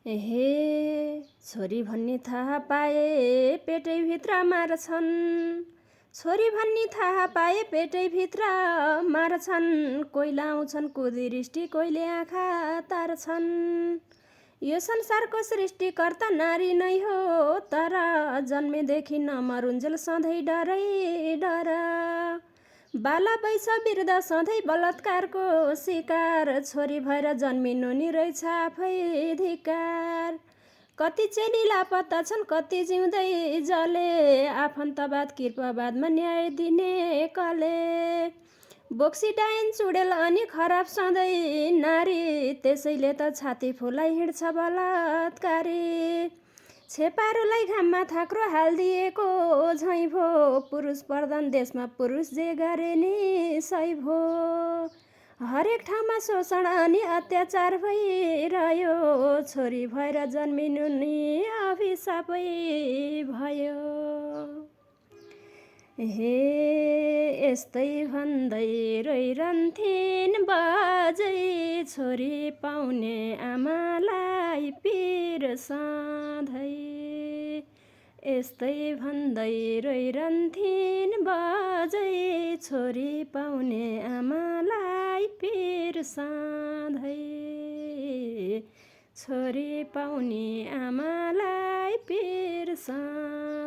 एहे छोरी भन्ने थाहा पाए पेटैभित्र मार्छन्। छोरी भन्ने थाहा पाए पेटैभित्र मार्छन्। कोही लाउँछन् कुदृष्टि कोहीले आँखा तार्छन्। यो संसारको सृष्टिकर्ता नारी नै हो, तर जन्मेदेखि नमरुन्जेल सधैँ डरै डर। बाला वैश वृद्ध सधैँ बलात्कारको शिकार। छोरी भएर जन्मिनु नि रहेछ आफै धिक्कार। कति चेली लापत्ता छन् कति जिउँदै जले। आफन्तवाद कृपावादमा न्याय दिने कले। बोक्सी डाइन चुडेल अनि खराब सधैँ नारी। त्यसैले त छाती फुलाई हिँड्छ बलात्कारी। छेपारोलाई घाममा थाक्रो हालिदिएको झैँ भो। पुरुष प्रधान देशमा पुरुष जे गरे नि सही भो। हरेक ठाउँमा शोषण अनि अत्याचार भइरह्यो। छोरी भएर जन्मिनु नि अभिशापै भयो। हे यस्तै भन्दै रोइरहन्थिन् बाजै। छोरी पाउने आमालाई पिर सधैँ। यस्तै भन्दै रोइरहन्थिन् बाजै। छोरी पाउने आमालाई पिर सधैँ। छोरी पाउने आमालाई पिर सधैँ।